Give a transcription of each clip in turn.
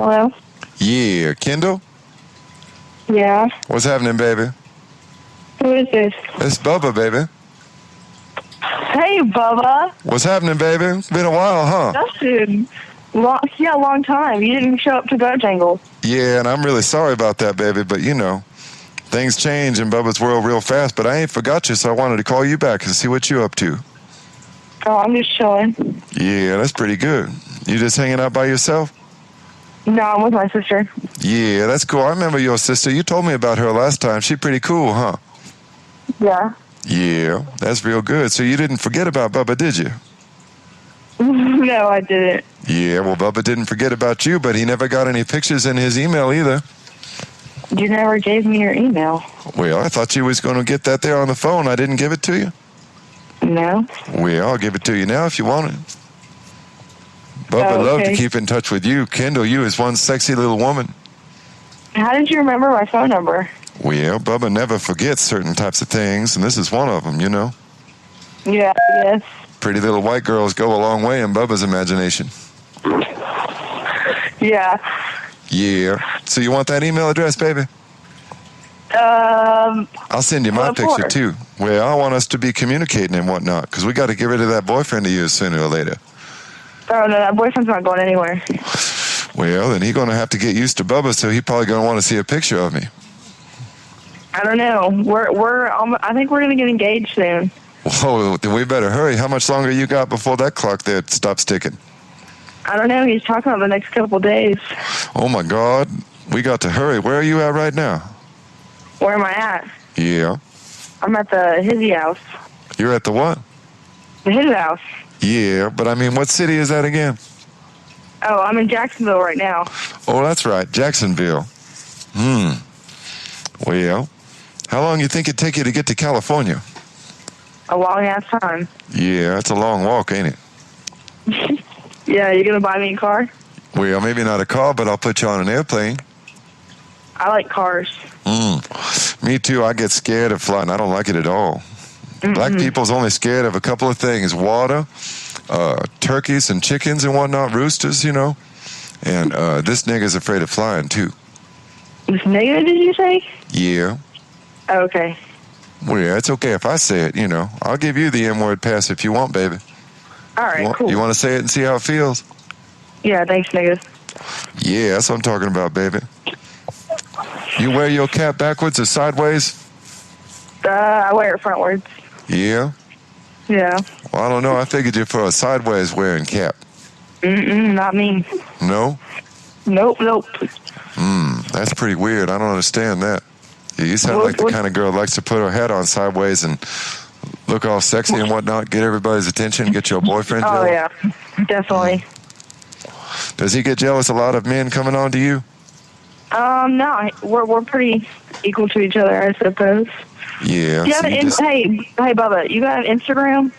Hello? Yeah, Kendall? Yeah. What's happening, baby? Who is this? It's Bubba, baby. Hey, Bubba. What's happening, baby? Been a while, huh? Dustin. Long time. You didn't show up to Bojangles. Yeah, and I'm really sorry about that, baby, but you know, things change in Bubba's world real fast, but I ain't forgot you, so I wanted to call you back and see what you up to. Oh, I'm just chilling. Yeah, that's pretty good. You just hanging out by yourself? No, I'm with my sister. Yeah, that's cool. I remember your sister. You told me about her last time. She pretty cool, huh? Yeah. Yeah, that's real good. So you didn't forget about Bubba, did you? No, I didn't. Yeah, well, Bubba didn't forget about you, but he never got any pictures in his email either. You never gave me your email. Well, I thought you was going to get that there on the phone. I didn't give it to you. No. Well, I'll give it to you now if you want it. Bubba Oh, love to okay. keep in touch with you. Kendall, you is one sexy little woman. How did you remember my phone number? Well, Bubba never forgets certain types of things, and this is one of them, you know. Yeah, yes. Pretty little white girls go a long way in Bubba's imagination. Yeah. Yeah. So you want that email address, baby? I'll send you my what picture, for? too. Well, I want us to be communicating and whatnot, because we got to get rid of that boyfriend of yours sooner or later. Oh, no, that boyfriend's not going anywhere. Well, then he's going to have to get used to Bubba, so he's probably going to want to see a picture of me. I don't know. I think we're going to get engaged soon. Whoa, then we better hurry. How much longer you got before that clock there stops ticking? I don't know. He's talking about the next couple of days. Oh, my God. We got to hurry. Where are you at right now? Where am I at? Yeah. I'm at the Hizzy house. You're at the what? The Hizzy house. Yeah, but I mean, what city is that again? Oh, I'm in Jacksonville right now. Oh, that's right, Jacksonville. Well, how long you think it'd take you to get to California? A long ass time. Yeah, it's a long walk, ain't it? Yeah, you gonna buy me a car? Well, maybe not a car, but I'll put you on an airplane. I like cars. Me too. I get scared of flying. I don't like it at all. Black people's only scared of a couple of things: water, turkeys and chickens and whatnot, roosters, you know. And this nigga's afraid of flying too. This nigga, did you say? Yeah. Okay. Well, yeah, it's okay if I say it, you know. I'll give you the M-word pass if you want, baby. All right, cool. You want to say it and see how it feels? Yeah, thanks, nigga. Yeah, that's what I'm talking about, baby. You wear your cap backwards or sideways? I wear it frontwards. Yeah? Yeah. Well, I don't know. I figured you for a sideways wearing cap. Not me. No? Nope. That's pretty weird. I don't understand that. You sound like the kind of girl that likes to put her hat on sideways and look all sexy and whatnot, get everybody's attention, get your boyfriend jealous. Oh, yeah. Definitely. Does he get jealous a lot of men coming on to you? No. We're pretty equal to each other, I suppose. Yeah. You hey, Bubba, you got an Instagram?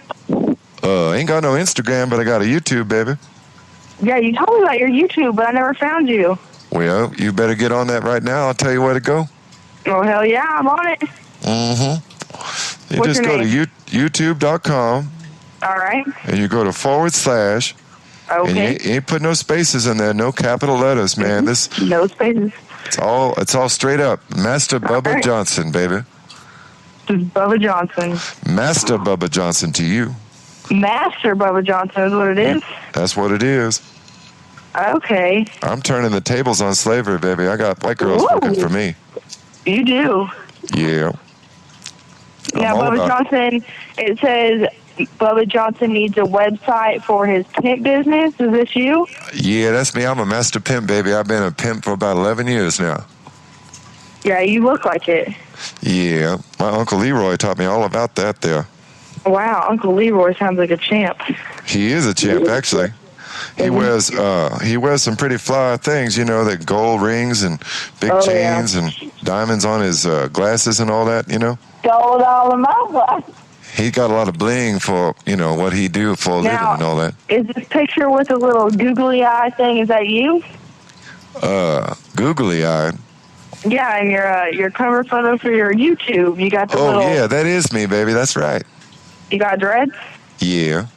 Ain't got no Instagram, but I got a YouTube, baby. Yeah, you told me about your YouTube, but I never found you. Well, you better get on that right now. I'll tell you where to go. Oh, hell yeah, I'm on it. You What's just your go name? to youtube.com. All right. And you go to /. Okay. And you ain't put no spaces in there, no capital letters, man. No spaces. It's all straight up. Master Bubba right. Johnson, baby. Bubba Johnson. Master Bubba Johnson to you. Master Bubba Johnson is what it is? That's what it is. Okay. I'm turning the tables on slavery, baby. I got white girls working for me. You do. Yeah. Now, Bubba Johnson, it says Bubba Johnson needs a website for his pimp business. Is this you? Yeah, that's me. I'm a master pimp, baby. I've been a pimp for about 11 years now. Yeah, you look like it. Yeah. My Uncle Leroy taught me all about that there. Wow, Uncle Leroy sounds like a champ. He is a champ, actually. He wears some pretty fly things, you know, the gold rings and big chains and diamonds on his glasses and all that, you know. Gold all in my glass. He got a lot of bling for, you know, what he do for a living and all that. Is this picture with a little googly eye thing, is that you? Googly eyed. Yeah, and your cover photo for your YouTube, you got the little... Oh, yeah, that is me, baby. That's right. You got dreads? Yeah.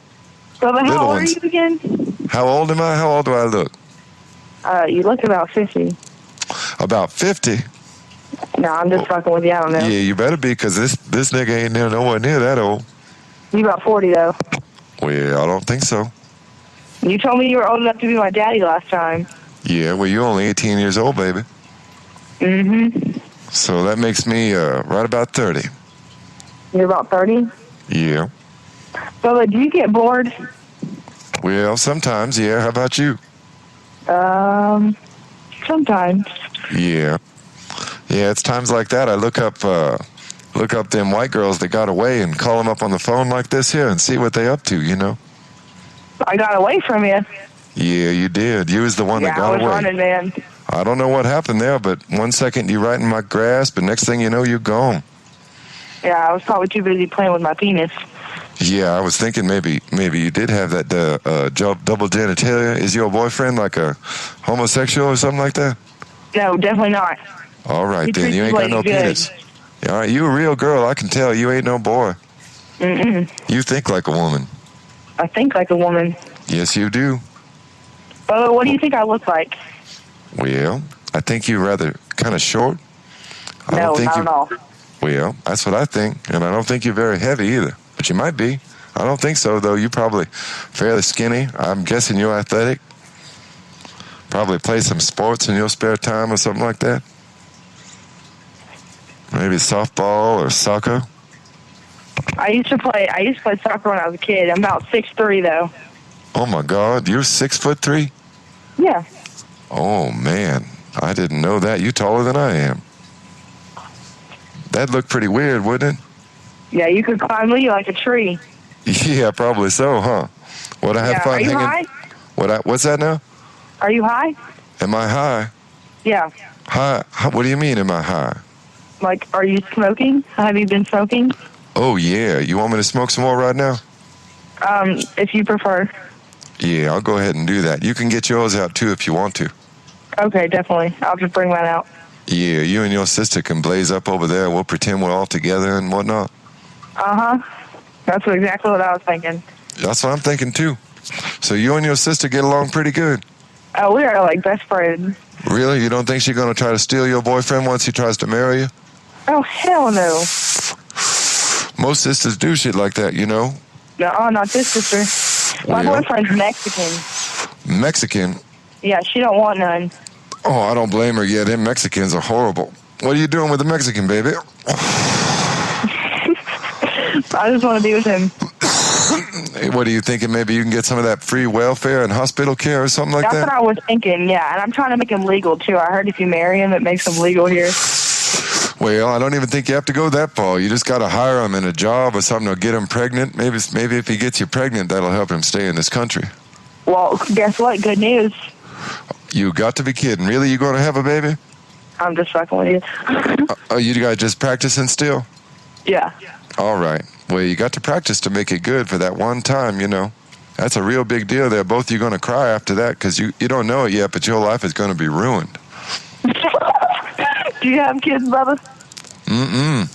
So how old are you again? How old am I? How old do I look? You look about 50. About 50? No, I'm just fucking with you. I don't know. Yeah, you better be, because this nigga ain't nowhere near that old. You about 40, though. Well, I don't think so. You told me you were old enough to be my daddy last time. Yeah, well, you're only 18 years old, baby. Mm-hmm. So that makes me right about 30. You're about 30? Yeah. Bubba, do you get bored? Well, sometimes, yeah. How about you? Sometimes. Yeah. Yeah, it's times like that I look up them white girls that got away and call them up on the phone like this here and see what they up to, you know? I got away from you. Yeah, you did. You was the one that got away. Yeah, I was running, man. I don't know what happened there, but 1 second you right in my grasp, and next thing you know, you're gone. Yeah, I was probably too busy playing with my penis. Yeah, I was thinking maybe you did have that double genitalia. Is your boyfriend like a homosexual or something like that? No, definitely not. All right, He then. You treats ain't got no ladies good. penis. All right, you a real girl. I can tell. You ain't no boy. Mm-mm. You think like a woman. I think like a woman. Yes, you do. Bubba, what do you think I look like? Well, I think you're rather kind of short. No, not at all. Well, that's what I think, and I don't think you're very heavy either. But you might be. I don't think so, though. You're probably fairly skinny. I'm guessing you're athletic. Probably play some sports in your spare time or something like that. Maybe softball or soccer. I used to play soccer when I was a kid. I'm about 6'3", though. Oh my God, you're 6'3"? Yeah. Oh man, I didn't know that. You taller than I am. That'd look pretty weird, wouldn't it? Yeah, you could climb me like a tree. Yeah, probably so, huh? Would I have fun Are you hanging? high? What's that now? Are you high? Am I high? Yeah. High? What do you mean, am I high? Like, are you smoking? Have you been smoking? Oh, yeah. You want me to smoke some more right now? If you prefer. Yeah, I'll go ahead and do that. You can get yours out, too, if you want to. Okay, definitely. I'll just bring mine out. Yeah, you and your sister can blaze up over there. We'll pretend we're all together and whatnot. Uh-huh. That's exactly what I was thinking. That's what I'm thinking, too. So you and your sister get along pretty good. Oh, we are like best friends. Really? You don't think she's going to try to steal your boyfriend once he tries to marry you? Oh, hell no. Most sisters do shit like that, you know? No, not this sister. My boyfriend's Mexican. Mexican? Yeah, she don't want none. Oh, I don't blame her. Yeah, them Mexicans are horrible. What are you doing with the Mexican, baby? I just want to be with him. Hey, what are you thinking? Maybe you can get some of that free welfare and hospital care or something like that? That's what I was thinking, yeah. And I'm trying to make him legal, too. I heard if you marry him, it makes him legal here. Well, I don't even think you have to go that far. You just got to hire him in a job or something to get him pregnant. Maybe if he gets you pregnant, that'll help him stay in this country. Well, guess what? Good news. You got to be kidding. Really? You going to have a baby? I'm just fucking with you. You guys just practicing still? Yeah. All right. Well, you got to practice to make it good for that one time, you know. That's a real big deal there. Both of you going to cry after that because you don't know it yet, but your life is going to be ruined. Do you have kids, Bubba? Mm-mm.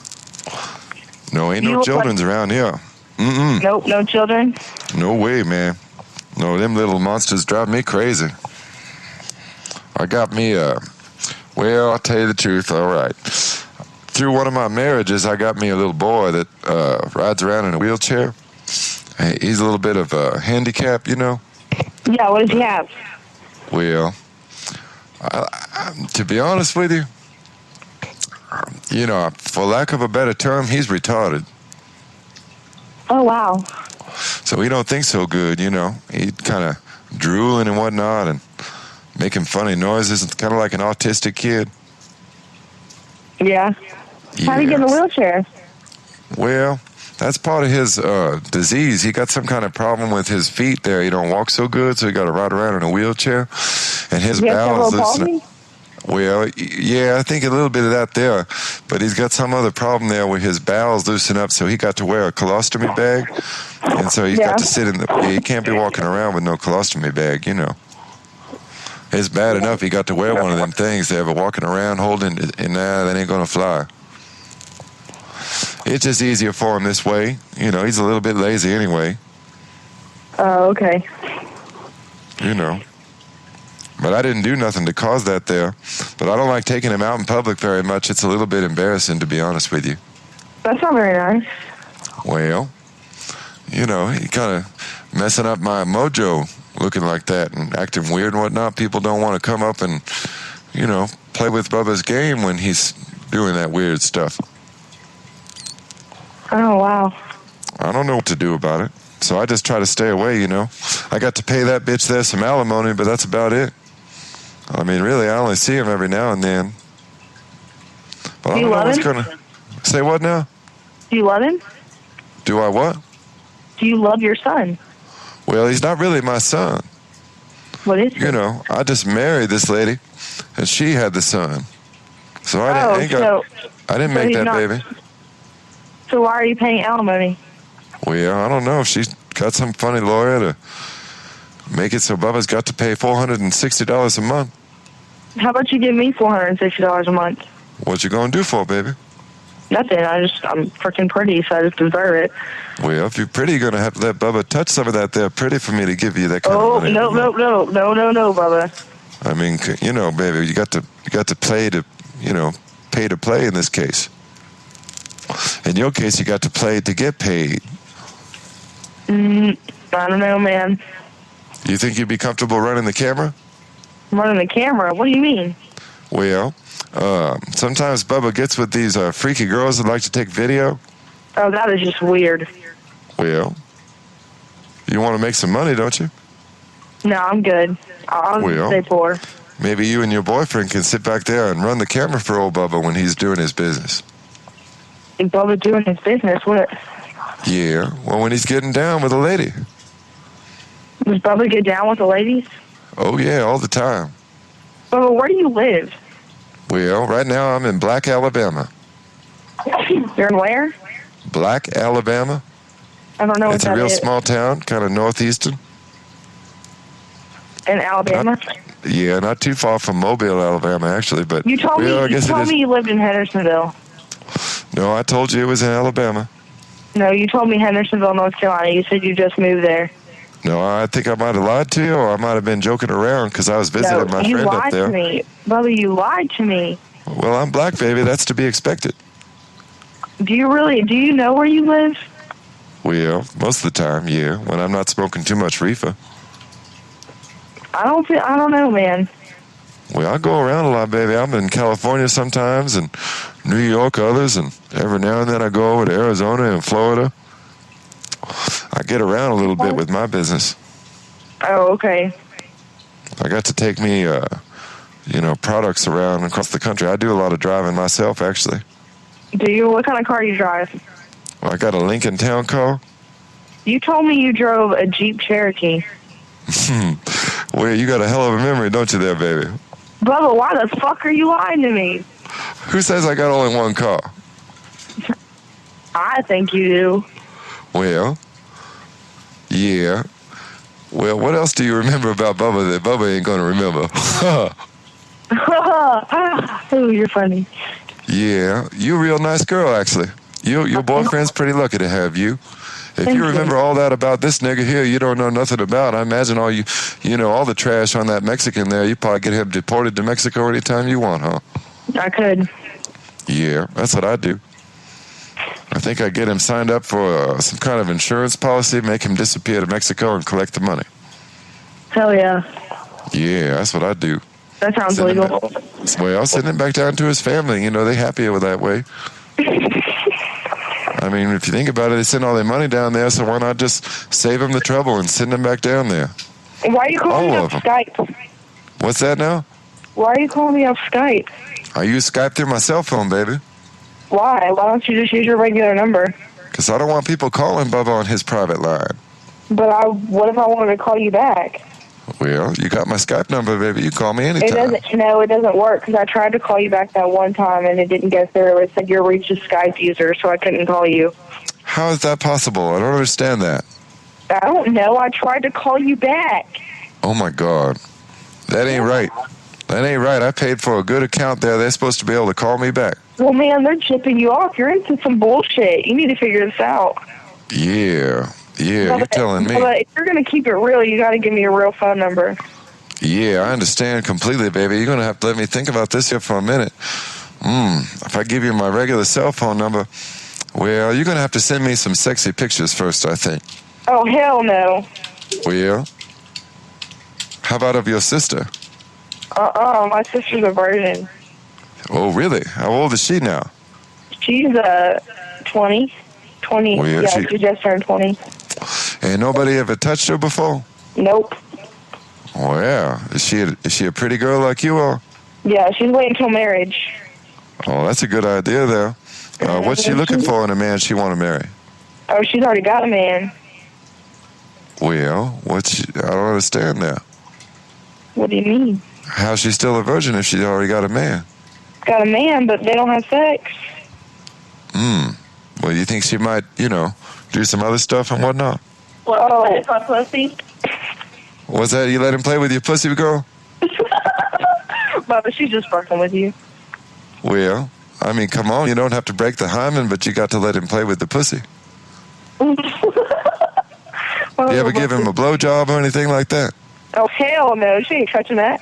No, ain't no children's around here. Mm-mm. Nope, no children? No way, man. No, them little monsters drive me crazy. I got me well, I'll tell you the truth, all right. Through one of my marriages, I got me a little boy that rides around in a wheelchair. He's a little bit of a handicap, you know? Yeah, what does he have? Well, to be honest with you, you know, for lack of a better term, he's retarded. Oh, wow. So he don't think so good, you know. He's kind of drooling and whatnot and making funny noises. It's kind of like an autistic kid. Yeah. How did he get in a wheelchair? Well, that's part of his disease. He got some kind of problem with his feet there. He don't walk so good, so he got to ride around in a wheelchair. And his bowels loosen. Well, yeah, I think a little bit of that there. But he's got some other problem there where his bowels loosen up, so he got to wear a colostomy bag. And so he's got to sit in he can't be walking around with no colostomy bag, you know. It's bad enough he got to wear one of them things. They ever walking around holding it, and that ain't going to fly. It's just easier for him this way. You know, he's a little bit lazy anyway. Oh, okay. You know. But But I didn't do nothing to cause that there. But I don't like taking him out in public very much. It's a little bit embarrassing, to be honest with you. That's not very nice. Well, you know, he kind of messing up my mojo looking like that and acting weird and whatnot. People don't want to come up and, you know, play with Bubba's game when he's doing that weird stuff. Oh, wow. I don't know what to do about it. So I just try to stay away, you know. I got to pay that bitch there some alimony, but that's about it. I mean, really, I only see him every now and then. But I don't know what's going to... Say what now? Do you love him? Do I what? Do you love your son? Well, he's not really my son. What is he? You know, I just married this lady, and she had the son. So I didn't make that baby. So why are you paying alimony? Well, I don't know. She's got some funny lawyer to make it so Bubba's got to pay $460 a month. How about you give me $460 a month? What you gonna do for it, baby? Nothing. I'm freaking pretty, so I just deserve it. Well, if you're pretty, you're gonna have to let Bubba touch some of that there pretty for me to give you that kind of money. No, Bubba. I mean, you know, baby, you got to play to, you know, pay to play in this case. In your case, you got to play to get paid. I don't know, man. You think you'd be comfortable running the camera? Running the camera? What do you mean? Well, sometimes Bubba gets with these freaky girls that like to take video. Oh, that is just weird. Well, you want to make some money, don't you? No, I'm good. I'll stay poor. Maybe you and your boyfriend can sit back there and run the camera for old Bubba when he's doing his business. Is Bubba doing his business? What? Yeah, well, when he's getting down with a lady. Does Bubba get down with the ladies? Oh, yeah, all the time. Bubba, where do you live? Well, right now I'm in Black, Alabama. You're in where? Black, Alabama. I don't know what that is. It's a real small town, kind of northeastern. In Alabama? Not too far from Mobile, Alabama, actually. But you told me you lived in Hendersonville. No, I told you it was in Alabama. No, you told me Hendersonville, North Carolina. You said you just moved there. No, I think I might have lied to you, or I might have been joking around because I was visiting my friend up there. You lied to me. Bubba, you lied to me. Well, I'm black, baby. That's to be expected. Do you know where you live? Well, most of the time, yeah, when I'm not smoking too much reefer. I don't know, man. Well, I go around a lot, baby. I'm in California sometimes and New York others, and every now and then I go over to Arizona and Florida. I get around a little bit with my business. Oh, okay. I got to take me, products around across the country. I do a lot of driving myself, actually. Do you? What kind of car do you drive? Well, I got a Lincoln Town Car. You told me you drove a Jeep Cherokee. Well, you got a hell of a memory, don't you there, baby? Bubba, why the fuck are you lying to me? Who says I got only one car? I think you do. Well, yeah. Well, what else do you remember about Bubba that Bubba ain't going to remember? Oh, you're funny. Yeah, you're a real nice girl, actually. Your boyfriend's pretty lucky to have you. If Thank you remember all that about this nigga here, you don't know nothing about. I imagine all all the trash on that Mexican there, you probably get him deported to Mexico anytime you want, huh? I could. Yeah, that's what I do. I think I get him signed up for some kind of insurance policy, make him disappear to Mexico and collect the money. Hell yeah. Yeah, that's what I do. That sounds legal. Well, send him back down to his family. They happier with that way. I mean, if you think about it, they send all their money down there, so why not just save them the trouble and send them back down there? Why are you calling me off Skype? What's that now? Why are you calling me off Skype? I use Skype through my cell phone, baby. Why? Why don't you just use your regular number? Because I don't want people calling Bubba on his private line. But what if I wanted to call you back? Well, you got my Skype number, baby. You call me anytime. It doesn't work because I tried to call you back that one time and it didn't go through. It said you're reached a Skype user, so I couldn't call you. How is that possible? I don't understand that. I don't know. I tried to call you back. Oh, my God. That ain't right. That ain't right. I paid for a good account there. They're supposed to be able to call me back. Well, man, they're chipping you off. You're into some bullshit. You need to figure this out. Yeah, you're telling me. But if you're going to keep it real, you got to give me your real phone number. Yeah, I understand completely, baby. You're going to have to let me think about this here for a minute. If I give you my regular cell phone number, well, you're going to have to send me some sexy pictures first, I think. Oh, hell no. Well, how about of your sister? My sister's a virgin. Oh, really? How old is she now? She's 20. 20. Well, Yeah, she just turned 20. And nobody ever touched her before? Nope. Well, is she a pretty girl like you are? Yeah, she's waiting until marriage. Oh, that's a good idea there. What's she looking for in a man she want to marry? Oh, she's already got a man. Well, I don't understand that. What do you mean? How's she still a virgin if she's already got a man? Got a man, but they don't have sex. Well, you think she might, do some other stuff and whatnot? Well, it's my pussy. What's that? You let him play with your pussy, girl? Bubba, she's just fucking with you. Well, I mean, come on. You don't have to break the hymen, but you got to let him play with the pussy. Do you ever give him a blowjob or anything like that? Oh, hell no. She ain't touching that.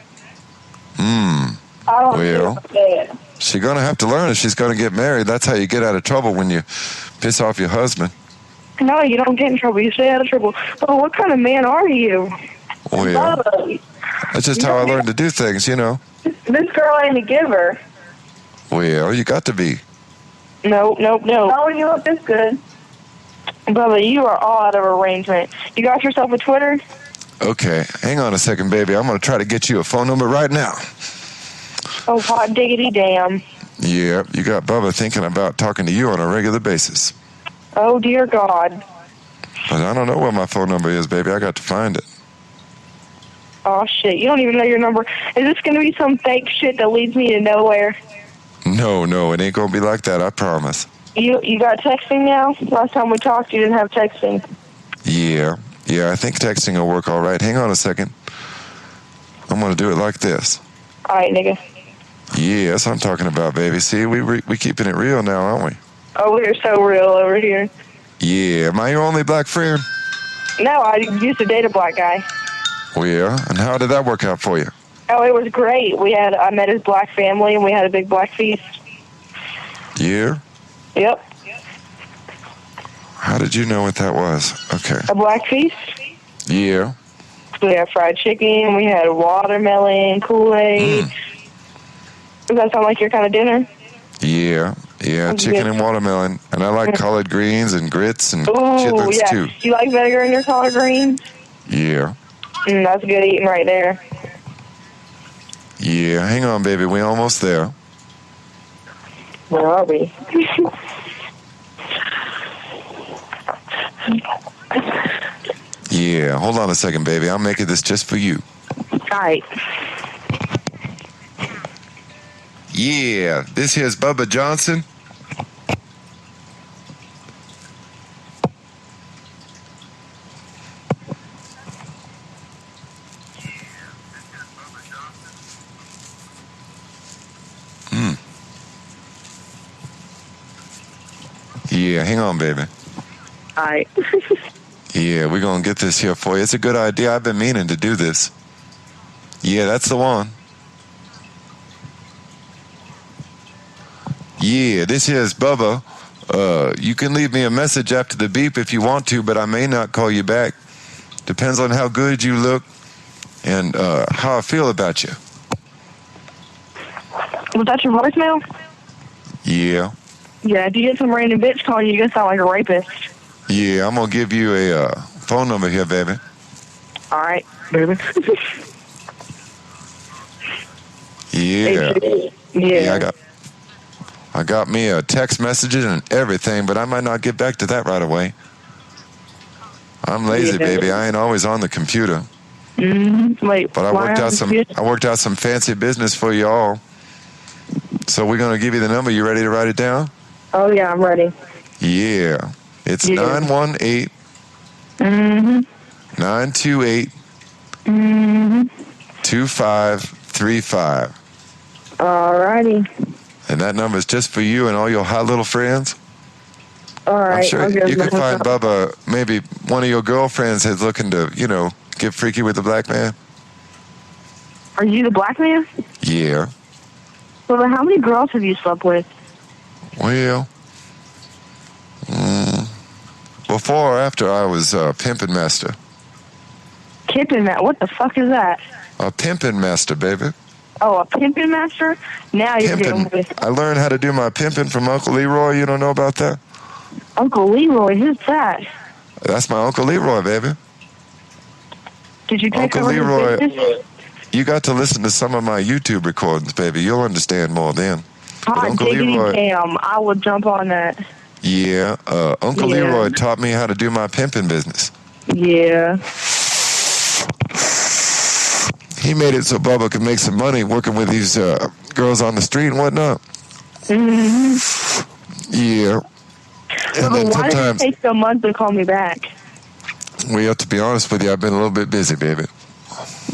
Well, she's going to have to learn if she's going to get married. That's how you get out of trouble when you piss off your husband. No, you don't get in trouble. You stay out of trouble. Oh, what kind of man are you? Well, that's just how I learned to do things, This girl ain't a giver. Well, you got to be. Nope. Oh, you look this good. Bubba, you are all out of arrangement. You got yourself a Twitter? Okay, hang on a second, baby. I'm going to try to get you a phone number right now. Oh, hot diggity damn. Yeah, you got Bubba thinking about talking to you on a regular basis. Oh, dear God. But I don't know what my phone number is, baby. I got to find it. Oh, shit. You don't even know your number. Is this going to be some fake shit that leads me to nowhere? No, it ain't going to be like that, I promise. You got texting now? Last time we talked, you didn't have texting. Yeah, I think texting will work all right. Hang on a second. I'm going to do it like this. All right, nigga. Yeah, that's what I'm talking about, baby. See, we keeping it real now, aren't we? Oh, we're so real over here. Yeah, am I your only black friend? No, I used to date a black guy. Well, yeah, and how did that work out for you? Oh, it was great. I met his black family, and we had a big black feast. Yeah? Yep. How did you know what that was? Okay. A black feast? Yeah. We had fried chicken, we had watermelon, Kool-Aid. Does that sound like your kind of dinner? Yeah, chicken and watermelon. And I like collard greens and grits and chitlins, too. You like vinegar in your collard greens? Yeah. That's good eating right there. Yeah, hang on, baby. We're almost there. Where are we? Yeah, hold on a second, baby. I'm making this just for you. All right. Yeah, this here's Bubba Johnson. Yeah, hang on, baby. All right. Yeah, we're going to get this here for you. It's a good idea. I've been meaning to do this. Yeah, that's the one. Yeah, this here's Bubba. You can leave me a message after the beep if you want to, but I may not call you back. Depends on how good you look and how I feel about you. Was that your voicemail? Yeah. Yeah, if you get some random bitch calling you, you're going to sound like a rapist. Yeah, I'm going to give you a phone number here, baby. All right, baby. Yeah. Yeah. I got me a text messages and everything, but I might not get back to that right away. I'm lazy, baby. I ain't always on the computer. Wait, but I worked out some fancy business for you all. So we're going to give you the number. You ready to write it down? Oh, yeah, I'm ready. Yeah. It's 918 928 2535. All righty. And that number is just for you and all your hot little friends. All right. I'm sure you could find Bubba, maybe one of your girlfriends is looking to, get freaky with a black man. Are you the black man? Yeah. Well, then how many girls have you slept with? Well, before or after I was pimping master. Pimpin' that? What the fuck is that? A pimping master, baby. Oh, a pimpin' master? Now you're getting Pimping. with I learned how to do my pimping from Uncle Leroy. You don't know about that? Uncle Leroy. Who's that? That's my Uncle Leroy, baby. Did you take Uncle over his Leroy. business? You got to listen to some of my YouTube recordings, baby. You'll understand more then. Hot Uncle diggity Leroy, damn. I would jump on that. yeah, Uncle Yeah. Leroy taught me how to do my pimping business. Yeah. He made it so Bubba could make some money working with these girls on the street and whatnot. Mm-hmm. Yeah. And But then why did it sometimes, take so months to call me back? well, to be honest with you, I've been a little bit busy, baby.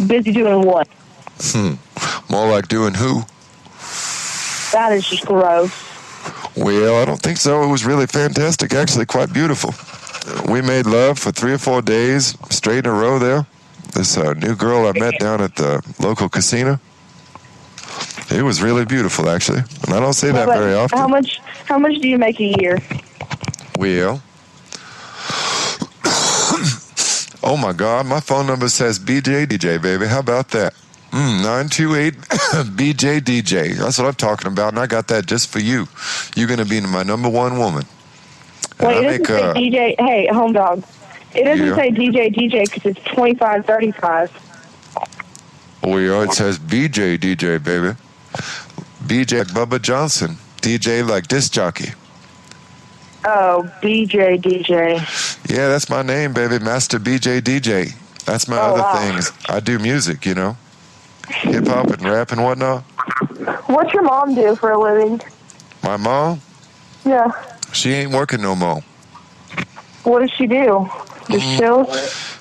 Busy doing what? More like doing who? That is just gross. Well, I don't think so. It was really fantastic, actually quite beautiful. We made love for 3 or 4 days straight in a row there. This new girl I met down at the local casino. It was really beautiful, actually. And I don't say that very often. How much do you make a year? Well, oh my God, my phone number says BJ DJ, baby. How about that? 928 BJ DJ. That's what I'm talking about, and I got that just for you. You're going to be my number one woman. And Wait, it doesn't say DJ. Hey, home dog. It doesn't say DJ because it's 2535. Oh, yeah, it says BJ DJ, baby. BJ like Bubba Johnson. DJ like disc jockey. Oh, BJ DJ. Yeah, that's my name, baby. Master BJ DJ. That's my other things. I do music, you know. Hip-hop and rap and whatnot. What's your mom do for a living? My mom? Yeah. She ain't working no more. What does she do? Just chill?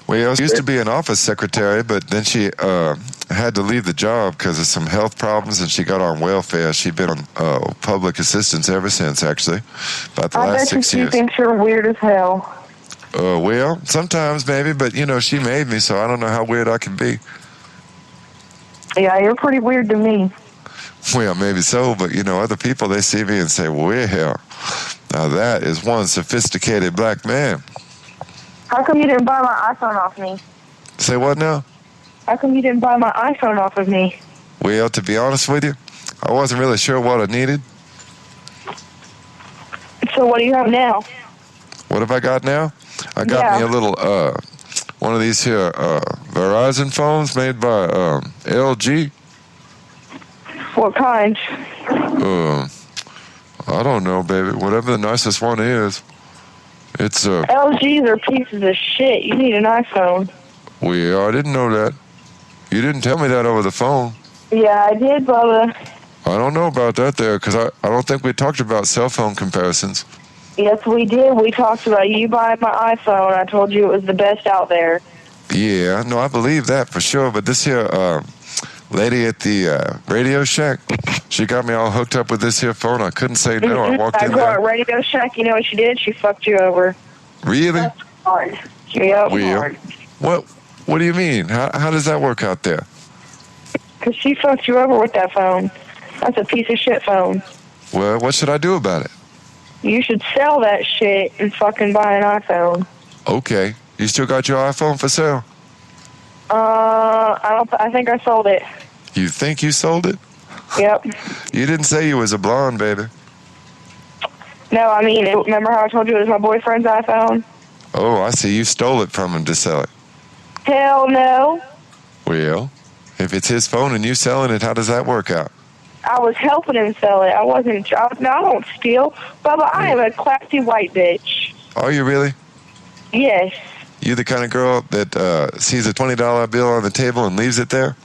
Well, she used to be an office secretary, but then she had to leave the job because of some health problems, and she got on welfare. She'd been on public assistance ever since, actually, about the last 6 years. I bet she thinks you're weird as hell. Well, sometimes maybe, but, you know, she made me, so I don't know how weird I can be. Yeah, you're pretty weird to me. Well, maybe so, but, you know, other people, they see me and say, well, now that is one sophisticated black man. How come you didn't buy my iPhone off me? Say what now? How come you didn't buy my iPhone off of me? Well, to be honest with you, I wasn't really sure what I needed. So what do you have now? What have I got now? I got me a little, one of these here Verizon phones made by LG. What kind? I don't know, baby. Whatever the nicest one is. It's LGs are pieces of shit. You need an iPhone. Well, I didn't know that. You didn't tell me that over the phone. Yeah, I did, Bubba. I don't know about that there, because I don't think we talked about cell phone comparisons. Yes, we did. We talked about you buying my iPhone. I told you it was the best out there. Yeah, no, I believe that for sure. But this here lady at the Radio Shack, she got me all hooked up with this here phone. I couldn't say no. I walked in there. At Radio Shack, you know what she did? She fucked you over. Really? That's hard. Yep. Well, what do you mean? How does that work out there? Because she fucked you over with that phone. That's a piece of shit phone. Well, what should I do about it? You should sell that shit and fucking buy an iPhone. Okay. You still got your iPhone for sale? I think I sold it. You think you sold it? Yep. You didn't say you was a blonde, baby. No, I mean, remember how I told you it was my boyfriend's iPhone? Oh, I see. You stole it from him to sell it. Hell no. Well, if it's his phone and you selling it, how does that work out? I was helping him sell it. I don't steal. Bubba, I am a classy white bitch. Are you really? Yes. You the kind of girl that sees a $20 bill on the table and leaves it there?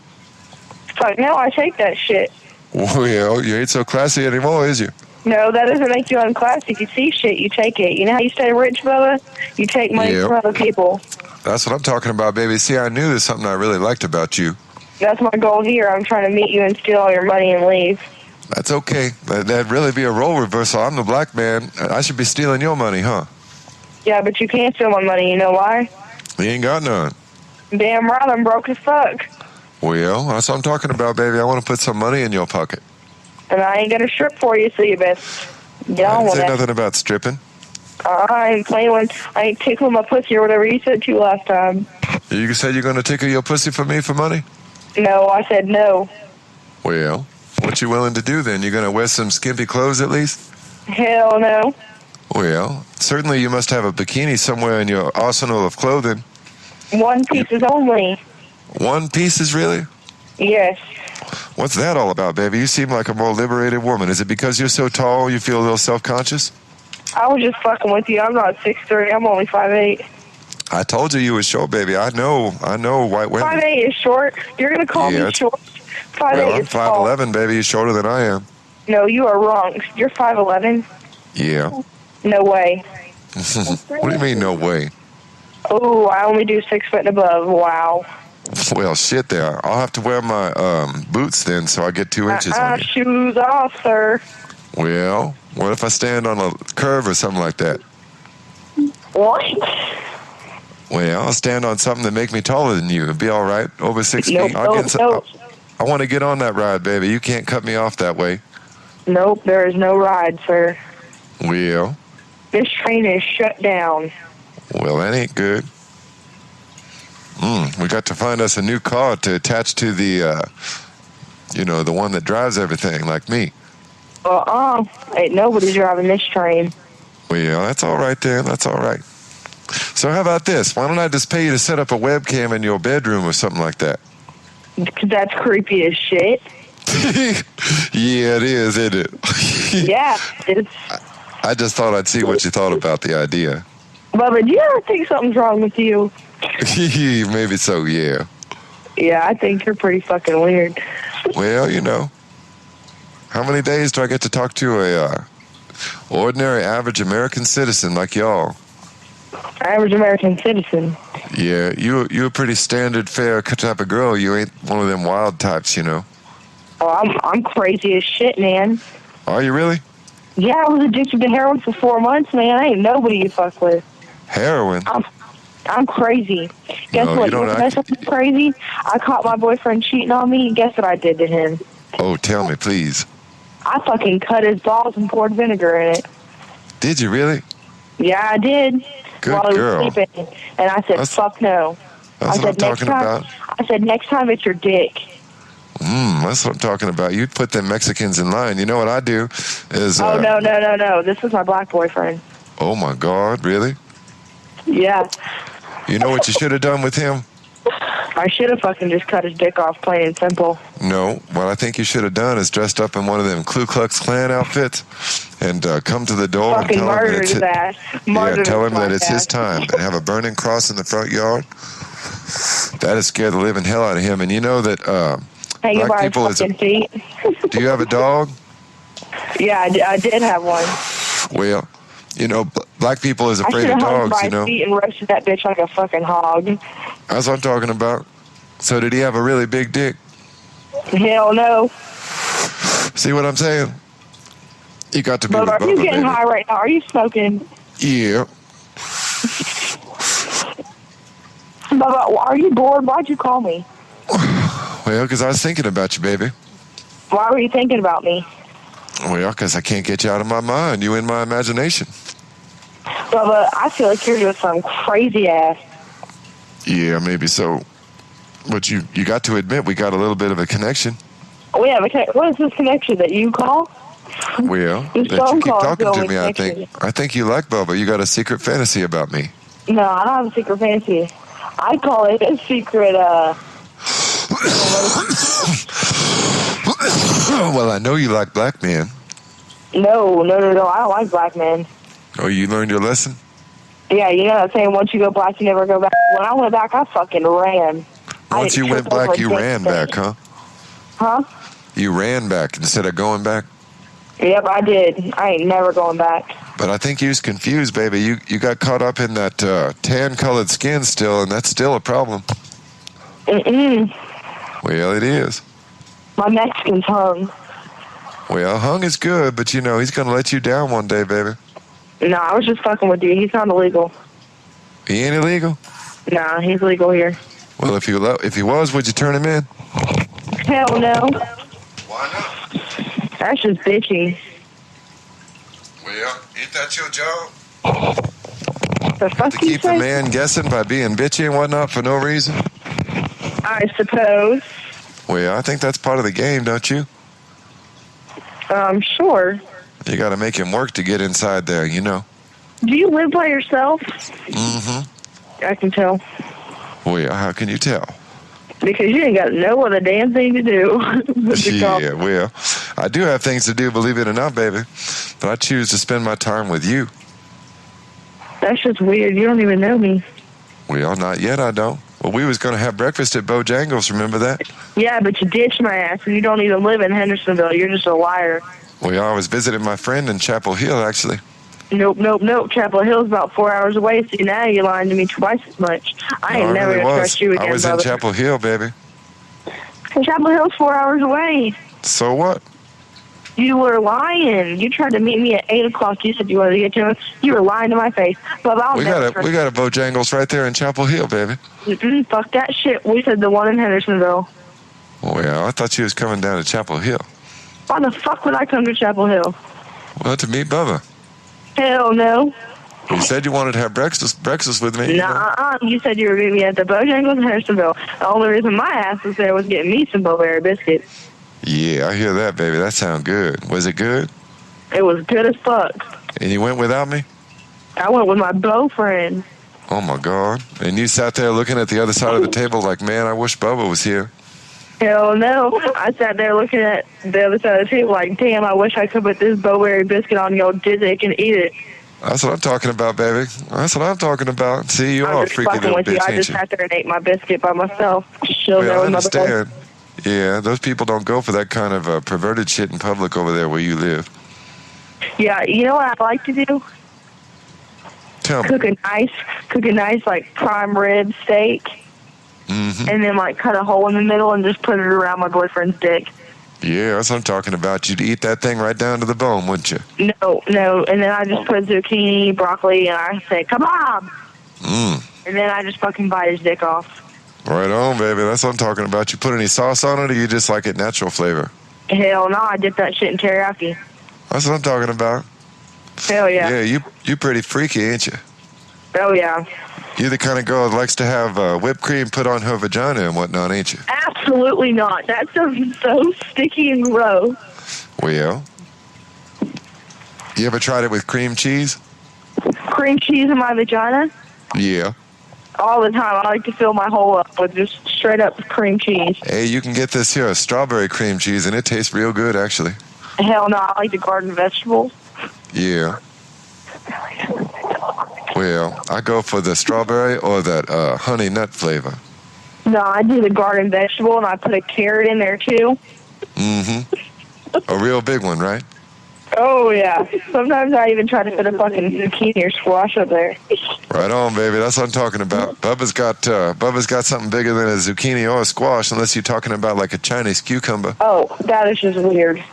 Fuck, no, I take that shit. Well, you ain't so classy anymore, is you? No, that doesn't make you unclassy. If you see shit, you take it. You know how you stay rich, Bubba? You take money from other people. That's what I'm talking about, baby. See, I knew there's something I really liked about you. That's my goal here. I'm trying to meet you and steal all your money and leave. That's okay. That'd really be a role reversal. I'm the black man. I should be stealing your money, huh? Yeah, but you can't steal my money. You know why? You ain't got none. Damn right, I'm broke as fuck. Well, that's what I'm talking about, baby. I want to put some money in your pocket. And I ain't gonna strip for you, so you best get I on didn't with say it. nothing about stripping. I ain't playing with, I ain't tickling my pussy or whatever you said to last time. You said you're going to tickle your pussy for me for money? No, I said no. Well, what you willing to do then? You going to wear some skimpy clothes at least? Hell no. Well, certainly you must have a bikini somewhere in your arsenal of clothing. One piece is only. One piece is really? Yes. What's that all about, baby? You seem like a more liberated woman. Is it because you're so tall you feel a little self-conscious? I was just fucking with you. I'm not 6'3". I'm only 5'8". I told you was short, baby. I know white women. 5'8" is short. You're gonna call me short. 5'8" Well, I'm is tall. 5'11", baby. You're shorter than I am. No, you are wrong. You're 5'11". Yeah. No way. What do you mean, no way? Oh, I only do 6 foot and above. Wow. Well, shit there. I'll have to wear my boots then so I get 2 inches on you. Shoes off, sir. Well, what if I stand on a curve or something like that? What? Well, I'll stand on something that make me taller than you. It'd be all right. Over 6 feet. Nope. I want to get on that ride, baby. You can't cut me off that way. Nope, there is no ride, sir. Well? This train is shut down. Well, that ain't good. We got to find us a new car to attach to the, the one that drives everything, like me. Ain't nobody driving this train. Well, that's all right then. That's all right. So how about this? Why don't I just pay you to set up a webcam in your bedroom or something like that? Because that's creepy as shit. Yeah, it is, isn't it? Yeah, it's... I just thought I'd see what you thought about the idea. Bubba, do you ever think something's wrong with you? Maybe so, yeah. Yeah, I think you're pretty fucking weird. Well, how many days do I get to talk to a ordinary, average American citizen like y'all? Average American citizen. Yeah, you're a pretty standard, fair type of girl. You ain't one of them wild types, Oh, I'm crazy as shit, man. Are you really? Yeah, I was addicted to heroin for 4 months, man. I ain't nobody you fuck with. Heroin? I'm crazy. Guess No, what? you don't Guess what's crazy? I caught my boyfriend cheating on me, and guess what I did to him? Oh, tell me, please. I fucking cut his balls and poured vinegar in it. Did you really? Yeah, I did. Good while girl. He was sleeping. And I said, fuck no. That's what I'm talking about. I said, next time it's your dick. That's what I'm talking about. You'd put them Mexicans in line. You know what I do is... Oh, no. This was my black boyfriend. Oh, my God. Really? Yeah. You know what you should have done with him? I should have fucking just cut his dick off, plain and simple. No. What I think you should have done is dressed up in one of them Ku Klux Klan outfits and come to the door fucking and tell him that tell him that it's his time and have a burning cross in the front yard. That has scared the living hell out of him. And you know that hanging black by people his fucking feet. Do you have a dog? Yeah, I did have one. Well, black people is afraid of I dogs, hung by his feet and roasted that bitch like a fucking hog. That's what I'm talking about. So did he have a really big dick? Hell no. See what I'm saying? You got to be with Bubba, Bubba, are you getting baby. high right now? Are you smoking? Yeah. Bubba, are you bored? Why'd you call me? Well, because I was thinking about you, baby. Why were you thinking about me? Well, because I can't get you out of my mind. You in my imagination. Bubba, I feel like you're doing some crazy ass. Yeah, maybe so. But you got to admit we got a little bit of a connection. We have a what is this connection that you call? Well, that you keep talking to me, I think. I think you like Bubba. You got a secret fantasy about me. No, I don't have a secret fantasy. I call it a secret, Well, I know you like black men. No, I don't like black men. Oh, you learned your lesson? Yeah, you know that saying, once you go black, you never go back. When I went back, I fucking ran. Once you went black, you ran back, huh? Huh? You ran back instead of going back? Yep, I did. I ain't never going back. But I think you was confused, baby. You got caught up in that tan-colored skin still, and that's still a problem. Well, it is. My Mexican's hung. Well, hung is good, but he's going to let you down one day, baby. No, I was just fucking with you. He's not illegal. He ain't illegal? Nah, he's legal here. Well, if he was, would you turn him in? Hell no. Why not? That's just bitchy. Well, ain't that your job? The fuck To you keep the say? man guessing by being bitchy and whatnot for no reason? I suppose. Well, I think that's part of the game, don't you? Sure. You got to make him work to get inside there, you know. Do you live by yourself? Mm-hmm. I can tell. Well, how can you tell? Because you ain't got no other damn thing to do. Yeah, well, I do have things to do, believe it or not, baby. But I choose to spend my time with you. That's just weird. You don't even know me. Well, not yet, I don't. Well, we was going to have breakfast at Bojangles, remember that? Yeah, but you ditched my ass, and you don't even live in Hendersonville. You're just a liar. Well, I was visiting my friend in Chapel Hill, actually. Nope. Chapel Hill's about 4 hours away, so now you're lying to me twice as much. I ain't never really gonna was. trust you again, I was in brother. Chapel Hill, baby. And Chapel Hill's 4 hours away. So what? You were lying. You tried to meet me at 8 o'clock. You said you wanted to get to us. You were lying to my face. But I'll We never got a Bojangles right there in Chapel Hill, baby. Fuck that shit. We said the one in Hendersonville. Well, I thought you was coming down to Chapel Hill. Why the fuck would I come to Chapel Hill? Well, to meet Bubba. Hell no. You said you wanted to have breakfast with me. Nuh-uh. You said you were meeting me at the Bojangles in Hendersonville. The only reason my ass was there was getting me some blueberry biscuits. Yeah, I hear that, baby. That sounds good. Was it good? It was good as fuck. And you went without me? I went with my boyfriend. Oh, my God. And you sat there looking at the other side of the table like, man, I wish Bubba was here. Hell no. I sat there looking at the other side of the table like, damn, I wish I could put this blueberry biscuit on your dick and eat it. That's what I'm talking about, baby. That's what I'm talking about. See, you are a freaky little bitch, I ain't just you? sat there and ate my biscuit by myself. Chill there Well, I with my understand. Yeah, those people don't go for that kind of perverted shit in public over there where you live. Yeah, you know what I like to do? Tell me. Cook a nice like prime rib steak, and then like cut a hole in the middle and just put it around my boyfriend's dick. Yeah, that's what I'm talking about. You'd eat that thing right down to the bone, wouldn't you? No, and then I just put zucchini, broccoli, and I say, "Kebab!" And then I just fucking bite his dick off. Right on, baby. That's what I'm talking about. You put any sauce on it, or you just like it natural flavor? Hell no, I dip that shit in teriyaki. That's what I'm talking about. Hell yeah. Yeah, you pretty freaky, ain't you? Oh yeah. You're the kind of girl that likes to have whipped cream put on her vagina and whatnot, ain't you? Absolutely not. That sounds so sticky and gross. Well, you ever tried it with cream cheese? Cream cheese in my vagina? Yeah. All the time. I like to fill my hole up with just straight up cream cheese. Hey, you can get this here, strawberry cream cheese, and it tastes real good, actually. Hell no, I like the garden vegetables. Yeah. Well, I go for the strawberry or that honey nut flavor. No, I do the garden vegetable, and I put a carrot in there, too. A real big one, right? Oh, yeah. Sometimes I even try to put a fucking zucchini or squash up there. Right on, baby. That's what I'm talking about. Bubba's got something bigger than a zucchini or a squash, unless you're talking about like a Chinese cucumber. Oh, that is just weird.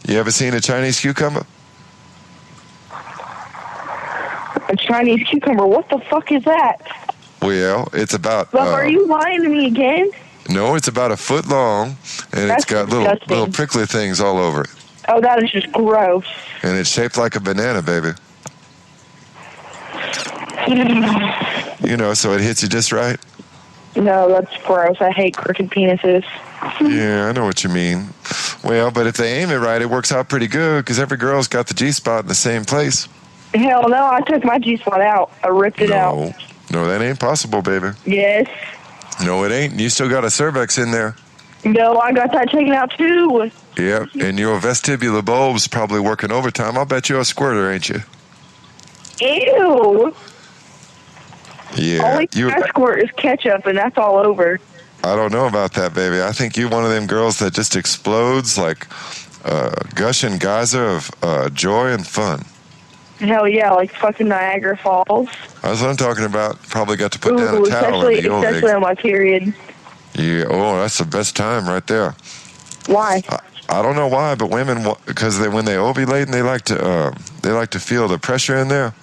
You ever seen a Chinese cucumber? A Chinese cucumber? What the fuck is that? Well, it's about... But are you lying to me again? No, it's about a foot long, and That's it's got little prickly things all over it. Oh, that is just gross. And it's shaped like a banana, baby. You know, so it hits you just right. No, that's gross. I hate crooked penises. Yeah, I know what you mean. Well, but if they aim it right, it works out pretty good, because every girl's got the G-spot in the same place. Hell no, I took my G-spot out. I ripped it out. No, that ain't possible, baby. Yes. No, it ain't. You still got a cervix in there. No, I got that taken out too. Yep, and your vestibular bulb's probably working overtime. I'll bet you're a squirter, ain't you? Ew. Yeah. Only I squirt is ketchup, and that's all over. I don't know about that, baby. I think you're one of them girls that just explodes like gushing geyser of joy and fun. Hell yeah, like fucking Niagara Falls. That's what I'm talking about. Probably got to put down a towel in the old especially on my period. Yeah, oh, that's the best time right there. Why? I don't know why, but women, because when they ovulate, and they like to feel the pressure in there.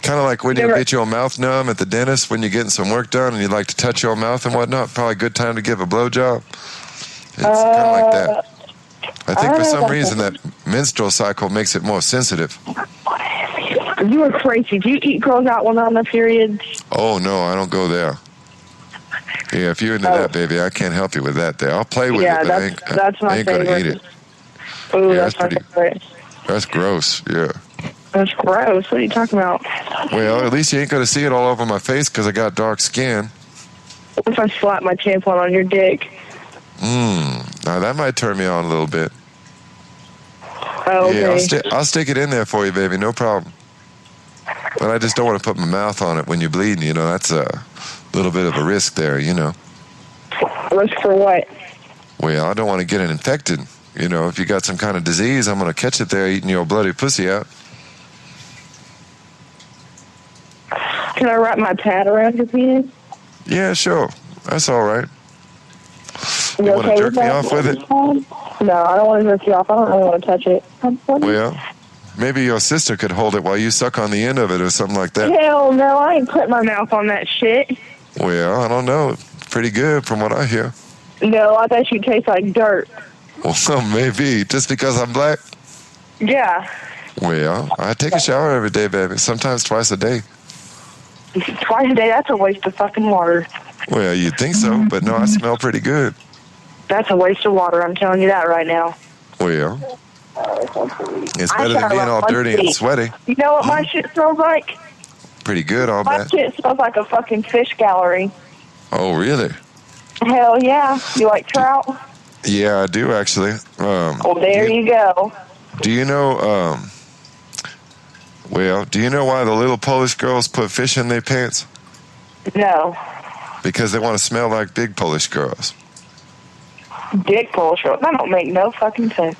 Kind of like when you get your mouth numb at the dentist when you're getting some work done, and you like to touch your mouth and whatnot. Probably a good time to give a blowjob. It's kind of like that. I I think don't for know some about reason that. that menstrual cycle makes it more sensitive. You are crazy. Do you eat girls out when they're on their periods? Oh, no, I don't go there. Yeah, if you're into that, baby, I can't help you with that there. I'll play with it, but that's I my ain't going to eat favorite. it. Ooh, Yeah, that's my favorite. that's gross, yeah. That's gross. What are you talking about? Well, at least you ain't going to see it all over my face because I got dark skin. What if I slap my tampon on your dick? Now that might turn me on a little bit. Oh, Yeah, okay. I'll stick it in there for you, baby, no problem. But I just don't want to put my mouth on it when you're bleeding, you know. That's a little bit of a risk there, you know. Risk for what? Well, I don't want to get it infected. You know, if you got some kind of disease, I'm going to catch it there eating your bloody pussy out. Can I wrap my pad around your penis? Yeah, sure. That's all right. You want to okay jerk with me that? off with it? No, I don't want to jerk you off. I don't really want to touch it. Well, maybe your sister could hold it while you suck on the end of it or something like that. Hell no, I ain't putting my mouth on that shit. Well, I don't know. Pretty good from what I hear. No, I bet you taste like dirt. Well, maybe. Just because I'm black? Yeah. Well, I take a shower every day, baby. Sometimes twice a day. Twice a day, that's a waste of fucking water. Well, you'd think so, but no, I smell pretty good. That's a waste of water, I'm telling you that right now. Well, it's better than being all dirty and sweaty. You know what my shit smells like? Pretty good, I'll My bet. shit smells like a fucking fish gallery. Oh, really? Hell yeah. You like trout? Yeah, I do actually. Well, there you go. Do you know, do you know why the little Polish girls put fish in their pants? No. Because they want to smell like big Polish girls. Dick bullshit. That don't make no fucking sense.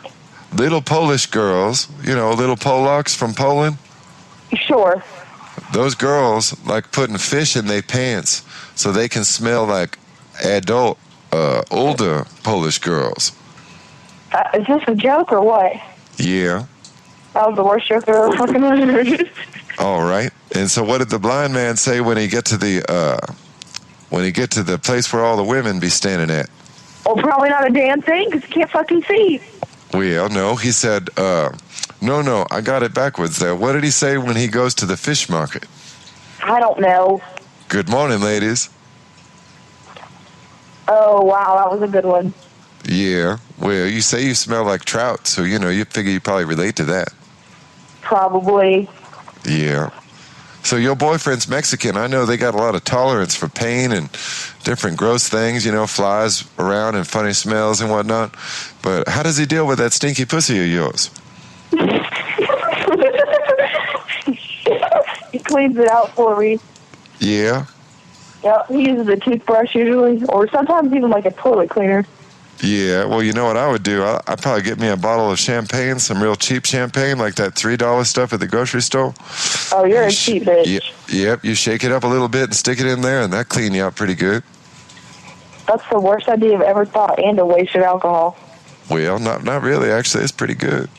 Little Polish girls, you know, little Polacks from Poland. Sure. Those girls like putting fish in their pants so they can smell like adult, older Polish girls. Is this a joke or what? Yeah. That was the worst joke I've ever fucking heard. All right. And so, what did the blind man say when he get to the place where all the women be standing at? Well, probably not a damn thing because you can't fucking see. Well, no. He said, no, I got it backwards there. What did he say when he goes to the fish market? I don't know. Good morning, ladies. Oh, wow, that was a good one. Yeah. Well, you say you smell like trout, so, you know, you figure you probably relate to that. Probably. Yeah. So your boyfriend's Mexican. I know they got a lot of tolerance for pain and different gross things, you know, flies around and funny smells and whatnot. But how does he deal with that stinky pussy of yours? He cleans it out for me. Yeah. Yep, he uses a toothbrush usually, or sometimes even like a toilet cleaner. Yeah, well, you know what I would do? I'd probably get me a bottle of champagne, some real cheap champagne, like that $3 stuff at the grocery store. Oh, you're a cheap bitch. Yep, you shake it up a little bit and stick it in there, and that clean you out pretty good. That's the worst idea I've ever thought, and a waste of alcohol. Well, not really, actually. It's pretty good.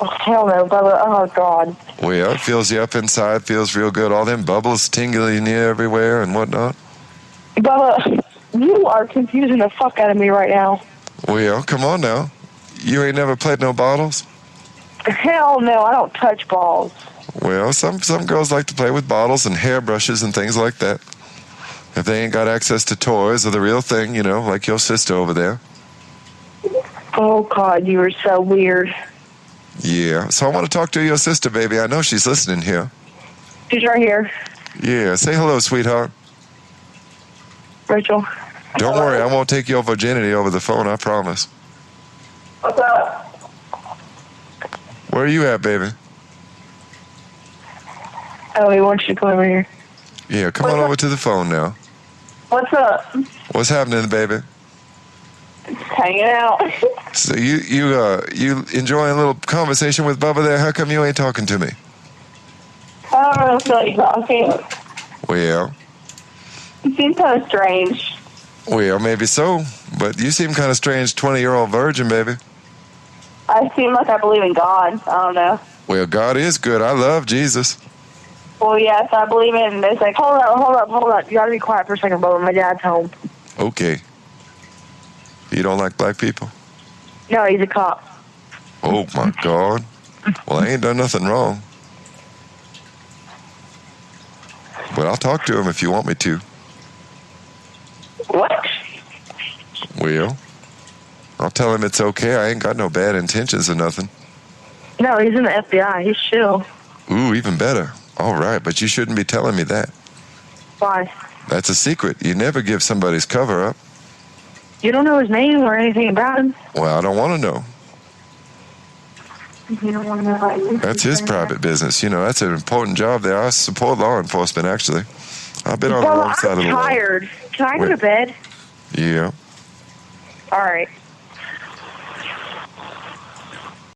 Oh, hell no, brother. Oh, God. Well, it fills you up inside, feels real good. All them bubbles tingling you everywhere and whatnot. Bubba, you are confusing the fuck out of me right now. Well, come on now. You ain't never played no bottles? Hell no, I don't touch balls. Well, some girls like to play with bottles and hairbrushes and things like that. If they ain't got access to toys or the real thing, you know, like your sister over there. Oh, God, you are so weird. Yeah, so I want to talk to your sister, baby. I know she's listening here. She's right here. Yeah, say hello, sweetheart. Rachel. Don't worry, I won't take your virginity over the phone, I promise. What's up? Where are you at, baby? Oh, he wants you to come over here. Yeah, come on over to the phone now. What's up? What's happening, baby? Hanging out. So you enjoying a little conversation with Bubba there? How come you ain't talking to me? I don't really feel like talking. Well, You seem kind of strange. Well, maybe so, but you seem kind of strange, 20-year-old virgin, baby. I seem like I believe in God. I don't know. Well, God is good. I love Jesus. Well, yes, I believe in. It's like, hold up. You gotta be quiet for a second, brother. My dad's home. Okay. You don't like black people? No, he's a cop. Oh, my God. Well, I ain't done nothing wrong. But I'll talk to him if you want me to. What? Well, I'll tell him it's okay. I ain't got no bad intentions or nothing. No, he's in the FBI. He's chill. Ooh, even better. All right, but you shouldn't be telling me that. Why? That's a secret. You never give somebody's cover up. You don't know his name or anything about him? Well, I don't want to know. You don't want to know about you? That's his private business. You know, that's an important job there. I support law enforcement, actually. I've been on the wrong side of the law. I'm tired. Can I go to bed? Yeah. All right.